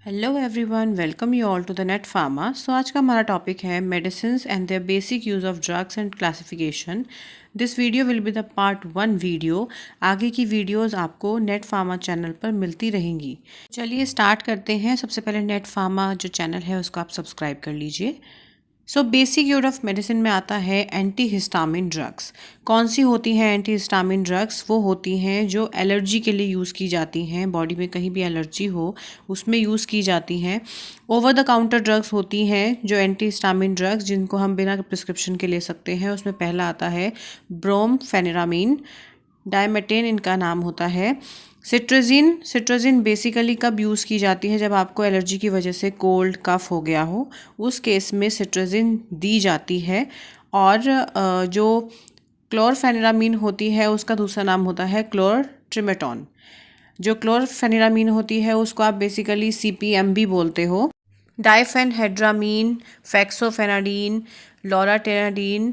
Hello everyone, welcome you all to the net pharma. So आज का हमारा topic है medicines and their basic use of drugs and classification. This video will be the part 1 video. आगे की videos आपको net pharma channel पर मिलती रहेंगी। चलिए स्टार्ट करते हैं। सबसे पहले नेट फार्मा जो चैनल है उसको आप सब्सक्राइब कर लीजिए। So basic use of medicine में आता है एंटी हिस्टामिन ड्रग्स। कौन सी होती हैं एंटी हिस्टामिन ड्रग्स? वो होती हैं जो एलर्जी के लिए यूज़ की जाती हैं, बॉडी में कहीं भी एलर्जी हो उसमें यूज़ की जाती हैं। ओवर द काउंटर ड्रग्स होती हैं जो एंटी हिस्टामिन ड्रग्स जिनको हम बिना प्रिस्क्रिप्शन के ले सकते हैं। उसमें पहला आता है ब्रोमफेनिरामिन, डायमेटेन इनका नाम होता है। सिट्राजिन बेसिकली कब यूज़ की जाती है? जब आपको एलर्जी की वजह से कोल्ड कफ हो गया हो, उस केस में सिट्राजिन दी जाती है। और जो क्लोरफेनिरामिन होती है उसका दूसरा नाम होता है क्लोरट्रिमेटॉन। जो क्लोरफेनिरामिन होती है उसको आप बेसिकली CPM भी बोलते हो। डाइफेनहेड्रामीन, फेक्सोफेनाडीन, लॉराटेनाडीन,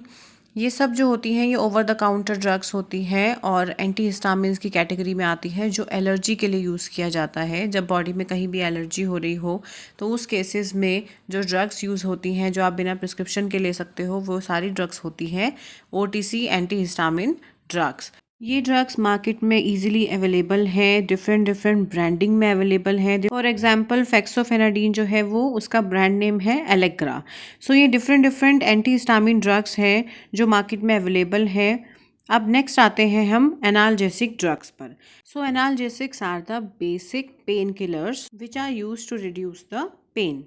ये सब जो होती हैं ये ओवर द काउंटर ड्रग्स होती हैं और एंटी हिस्टामिन्स की कैटेगरी में आती हैं, जो एलर्जी के लिए यूज़ किया जाता है। जब बॉडी में कहीं भी एलर्जी हो रही हो तो उस केसेस में जो ड्रग्स यूज़ होती हैं जो आप बिना प्रिस्क्रिप्शन के ले सकते हो, वो सारी ड्रग्स होती हैं OTC एंटी हिस्टामिन ड्रग्स। ये ड्रग्स मार्केट में इजीली अवेलेबल हैं, डिफरेंट ब्रांडिंग में अवेलेबल हैं। फॉर एग्जांपल फेक्सोफेनाडीन जो है वो उसका ब्रांड नेम है एलेग्रा। सो ये डिफरेंट एंटी हिस्टामिन ड्रग्स हैं जो मार्केट में अवेलेबल हैं। अब नेक्स्ट आते हैं हम एनाल्जेसिक ड्रग्स पर। So analgesics are the basic pain killers which are used to reduce the pain.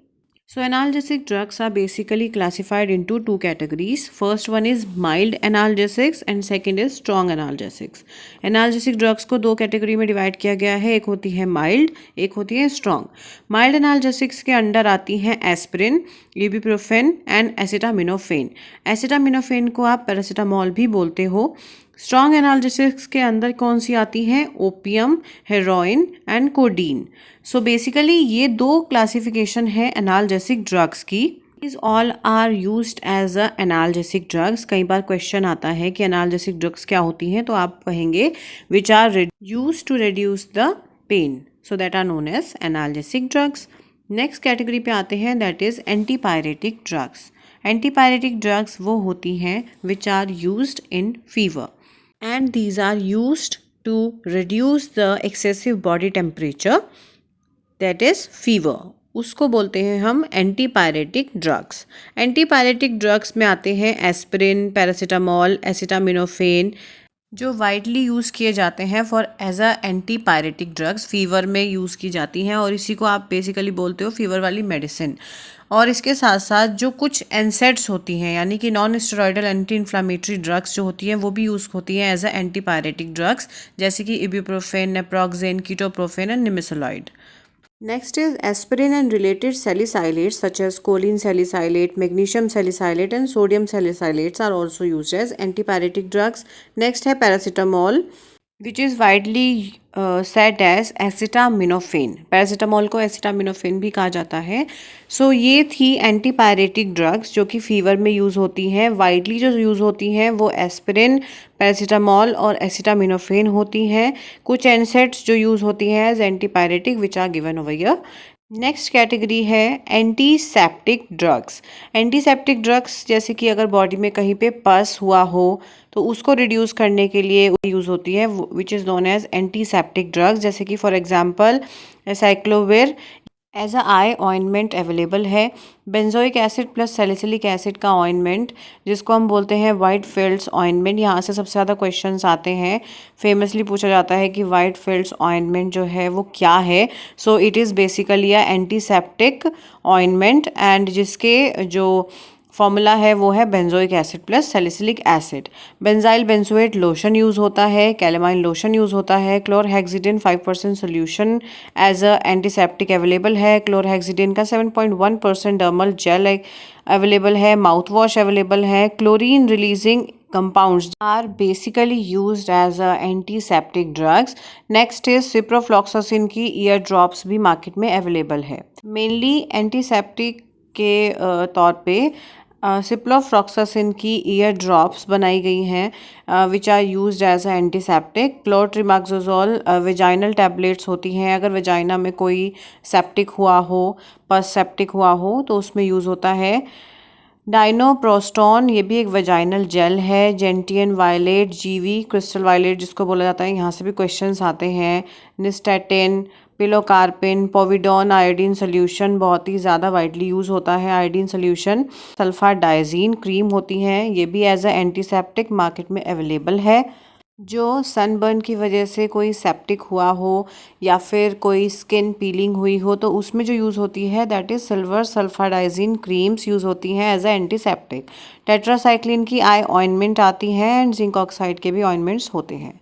So analgesic drugs are basically classified into two categories. First one is mild analgesics and second is strong analgesics. Analgesic drugs को दो category में divide किया गया है, एक होती है mild, एक होती है स्ट्रॉन्ग। माइल्ड एनाल्जेसिक्स के अंडर आती हैं aspirin, ibuprofen and acetaminophen. Acetaminophen को आप पैरासीटामोल भी बोलते हो। स्ट्रॉन्ग एनाल्जेसिक्स के अंदर कौन सी आती हैं? Opium, heroin and codeine. So basically ये दो क्लासिफिकेशन है एनाल्जेसिक ड्रग्स की। These all are used as a analgesic drugs. कई बार क्वेश्चन आता है कि एनाल्जेसिक ड्रग्स क्या होती हैं, तो आप कहेंगे which are used to reduce the pain. So that are known as analgesic drugs. Next category पे आते हैं, that is antipyretic drugs. Antipyretic drugs वो होती हैं which are used in fever and these are used to reduce the excessive body temperature, that is fever. उसको बोलते हैं हम एंटीपायरेटिक ड्रग्स। एंटीपायरेटिक ड्रग्स में आते हैं एस्पिरिन, पैरासीटामोल, एसिटामिनोफेन, जो वाइडली यूज़ किए जाते हैं for as a antipyretic drugs. Fever में यूज़ की जाती हैं और इसी को आप बेसिकली बोलते हो फीवर वाली मेडिसिन। और इसके साथ साथ जो कुछ एनसेड्स होती हैं, यानी कि non steroidal anti inflammatory drugs जो होती हैं वो भी यूज़ होती हैं एज अ एंटीपायरेटिक ड्रग्स, जैसे कि ibuprofen, naproxen, ketoprofen and nimesulide. Next is aspirin and related salicylates such as choline salicylate, magnesium salicylate and sodium salicylates are also used as antipyretic drugs. Next है paracetamol which is widely said as acetaminophen. Paracetamol को acetaminophen भी कहा जाता है। सो ये थी antipyretic drugs जो कि फीवर में यूज़ होती हैं। वाइडली जो यूज़ होती हैं वो एस्पिरिन, पैरासीटामोल और एसिटामिनोफेन होती हैं। कुछ एनसेट्स जो यूज़ होती हैं as antipyretic which are given over here. Next category है एंटीसेप्टिक ड्रग्स। एंटीसेप्टिक ड्रग्स जैसे कि अगर बॉडी में कहीं पे पस हुआ हो तो उसको रिड्यूस करने के लिए यूज़ होती है, which is known as antiseptic drugs, जैसे कि for example acyclovir as a eye ointment available है। Benzoic acid plus salicylic acid का ऑइंटमेंट जिसको हम बोलते हैं वाइट फील्ड्स ऑइंटमेंट। यहाँ से सबसे ज़्यादा क्वेश्चंस आते हैं। फेमसली पूछा जाता है कि वाइट फील्ड्स ऑइंटमेंट जो है वो क्या है। So it is basically a antiseptic ointment and जिसके जो फॉर्मूला है वो है benzoic acid plus salicylic acid. Benzyl benzoate lotion use होता है, कैलेमाइन लोशन यूज़ होता है। Chlorhexidine 5% solution as a antiseptic available है। क्लोरहेक्सिडिन का 7.1% डर्मल जेल अवेलेबल है। माउथ वॉश अवेलेबल है। Chlorine releasing compounds are basically used as a antiseptic drugs. Next is ciprofloxacin की ear drops भी market में available है। मेनली एंटीसेप्टिक के तौर पे सिप्लोफ्लॉक्सासिन की ईयर ड्रॉप्स बनाई गई हैं which are used as a antiseptic. Clotrimazole vaginal tablets होती हैं, अगर वेजाइना में कोई सेप्टिक हुआ हो, पस सेप्टिक हुआ हो तो उसमें यूज़ होता है। डाइनोप्रोस्टोन ये भी एक वेजाइनल जेल है। जेंटियन वायलेट, जीवी क्रिस्टल वायलेट जिसको बोला जाता है, यहाँ से भी क्वेश्चंस आते हैं। Nystatin, pilocarpine, povidone iodine solution बहुत ही ज़्यादा वाइडली यूज़ होता है आयोडीन सोल्यूशन। सल्फाडाइजीन क्रीम होती हैं, ये भी एज अ एंटीसेप्टिक मार्केट में अवेलेबल है। जो सनबर्न की वजह से कोई सेप्टिक हुआ हो या फिर कोई स्किन पीलिंग हुई हो तो उसमें जो यूज़ होती है that is silver sulfadiazine creams use होती हैं एज अ एंटीसेप्टिक। टेट्रासाइक्लिन की आई ऑइंटमेंट आती हैं एंड जिंक ऑक्साइड के भी ऑइंटमेंट्स होते हैं।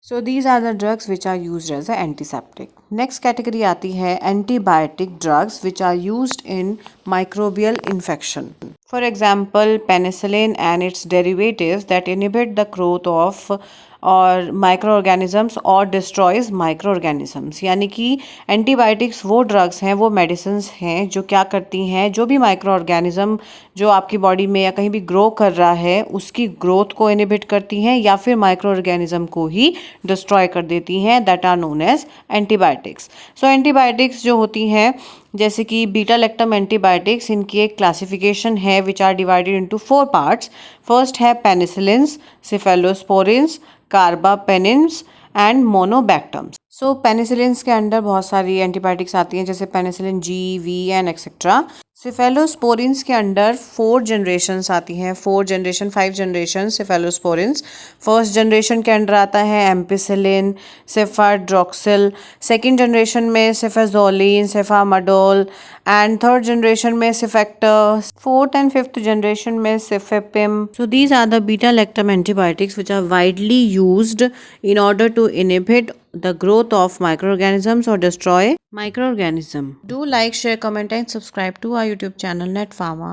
So these are the drugs which are used as a antiseptic. Next category आती है antibiotic drugs which are used in microbial infection. For example penicillin and its derivatives that inhibit the growth of और micro organisms और destroys micro organisms. यानी कि antibiotics वो drugs हैं, वो medicines हैं जो क्या करती हैं, जो भी माइक्रो ऑर्गेनिज्म जो आपकी बॉडी में या कहीं भी ग्रो कर रहा है उसकी ग्रोथ को इनहिबिट करती हैं या फिर माइक्रो ऑर्गेनिज्म को ही डिस्ट्रॉय कर देती हैं, that are known as antibiotics. So antibiotics जो होती हैं जैसे कि बीटा लैक्टम एंटीबायोटिक्स, इनकी एक क्लासिफिकेशन है which are divided into 4 parts. First है penicillins, cephalosporins, carbapenems and monobactams. So penicillins के अंडर बहुत सारी एंटीबायोटिक्स आती हैं जैसे penicillin G, V and etcetera. Cephalosporins के अंडर 4 जनरेशन्स आती हैं, 4 generation 5 generation cephalosporins. First generation के अंडर आता है एम्पिसिलिन, सेफाड्रोक्सिल। सेकेंड जनरेशन में cefazolin, cefamandole and third generation में cefaclor. Fourth and fifth generation में cefepime. So these are the beta lactam antibiotics which are widely used in order to inhibit the growth of microorganisms or destroy microorganism. Do like, share, comment and subscribe to our YouTube channel Net Pharma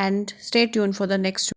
and stay tuned for the next